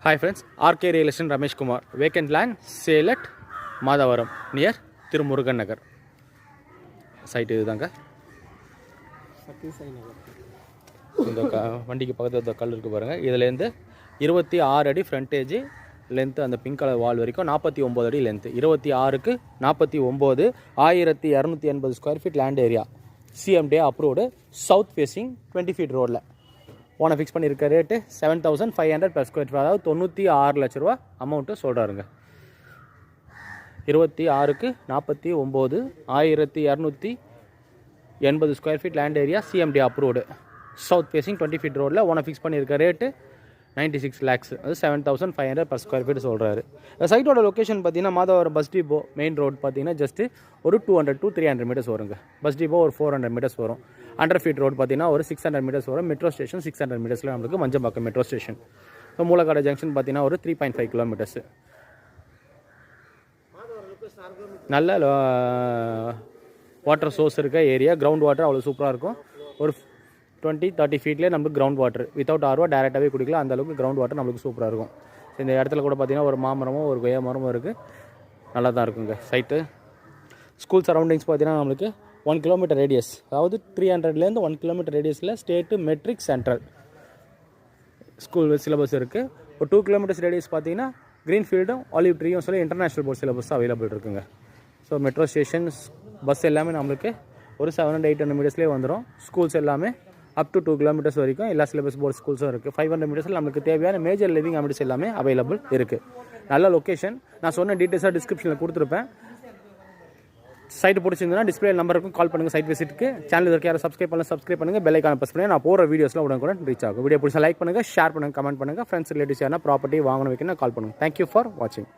Hi friends, RK Real Estate Ramesh Kumar. Vacant land sale at Madavaram near Tirumurugan Nagar. Site இதுதாங்க. சத்யசாய் நகர். இந்த வண்டிக்கு பக்கத்துல இந்த கல் இருக்கு பாருங்க. இதுல இருந்து 26 அடி ஃப்ரண்டேஜ் லென்த் அந்த பிங்க் கலர் வால் வரைக்கும் 49 அடி லென்த். 26க்கு 49 1280 square feet land area. CMDA approved south facing 20 feet ரோட்ல. ஓனை ஃபிக்ஸ் பண்ணியிருக்க ரேட்டு 7500 per ஸ்கொயர் ஃபீட், அதாவது 96 லட்ச ரூபா அமௌண்ட்டு சொல்கிறாருங்க. 26க்கு 49 1280 square feet land area. CMDA approved south facing 20 feet ரோடில் ஓனை ஃபிக்ஸ் பண்ணியிருக்க ரேட்டு 96 lakhs, அது 7500 per ஸ்கொயர் ஃபீட் சொல்கிறாரு. இந்த சைட்டோட லொக்கேஷன் பார்த்தீங்கன்னா Madhavaram bus depot main road பார்த்தீங்கன்னா ஜஸ்ட்டு ஒரு 200 to 300 மீட்டர்ஸ் வருங்க. பஸ் டிப்போ ஒரு 400 மீட்டர்ஸ் வரும். 100 ஃபீட் ரோடு பார்த்தீங்கன்னா ஒரு 600 மீட்டர்ஸ் வரும். மெட்ரோ ஸ்டேஷன் 600 மீட்டர்ஸில் நம்மளுக்கு மஞ்சம்பாக்கம் மெட்ரோ ஸ்டேஷன். இப்போ மூலக்காடு ஜங்ஷன் பார்த்தீங்கன்னா ஒரு 3.5 கிலோமீட்டர்ஸ். நல்ல வாட்டர் சோர்ஸ் இருக்க ஏரியா. கிரவுண்ட் வாட்டர் அவ்வளோ சூப்பராக இருக்கும். ஒரு 20-30 ஃபீட்லேயே நம்மளுக்கு கிரவுண்ட் வாட்டர் வித்தவுட் ஆர்வா டேரெக்டாகவே குடிக்கலாம். அந்தளவுக்கு கிரவுண்ட் வாட்டர் நம்மளுக்கு சூப்பராக இருக்கும். இந்த இடத்துல கூட பார்த்தீங்கன்னா ஒரு மாமரமும் ஒரு கொய்யா மரமும் இருக்குது. நல்லா தான் இருக்குங்க சைட்டு. ஸ்கூல் சரௌண்டிங்ஸ் பார்த்தீங்கன்னா நம்மளுக்கு 1 கிலோமீட்டர் ரேடியஸ், அதாவது 300லேருந்து 1 கிலோமீட்டர் ரேடியஸில் state matric central school syllabus இருக்குது. ஒரு 2 கிலோமீட்டர்ஸ் ரேடியஸ் பார்த்தீங்கன்னா க்ரீன்ஃபீல்டும் ஆலிவ் ட்ரீயும் சொல்லி இன்டர்நேஷ்னல் போர்ட் சிலபஸ் அவைலபிள் இருக்குங்க. ஸோ மெட்ரோ ஸ்டேஷன்ஸ் பஸ் எல்லாமே நம்மளுக்கு ஒரு 700-800 மீட்டர்ஸ்லேயே வந்துடும். ஸ்கூல்ஸ் எல்லாமே அப் டு 2 கிலோமீட்டர்ஸ் வரைக்கும் எல்லா சிலபஸ் போர்ட் ஸ்கூல்ஸும் இருக்குது. 500 மீட்டர்ஸில் நம்மளுக்கு தேவையான மேஜர் லிவிங் அமிட்டிஸ் எல்லாமே அவைலபிள் இருக்குது. நல்ல லொக்கேஷன். நான் சொன்ன டீட்டெயில்ஸாக டிஸ்கிரிப்ஷனில் கொடுத்துருப்பேன். சைட்டு பிடிச்சிருந்தா டிஸ்பிளே நம்பருக்கும் கால் பண்ணுங்கள். சைட் விசிட்டுக்கு சேனல் இருக்க யாரும் சப்ஸ்கிரைப் பண்ணுங்கள். பெல் ஐக்கான ப்ரெஸ் பண்ணி நான் போகிற வீடியோஸ்லாம் உடனுக்குடன் ரீச் ஆகும். வீடியோ பிடிச்சா லைக் பண்ணுங்கள், ஷேர் பண்ணுங்கள், கமெண்ட் பண்ணுங்கள். ஃப்ரெண்ட்ஸ் ரிலேட்டிவ்ஸ் யாரா ப்ராப்பர்ட்டி வாங்கணும் வைக்கணும் கால் பண்ணுங்கள். தேங்க்யூ ஃபார் வாட்சிங்.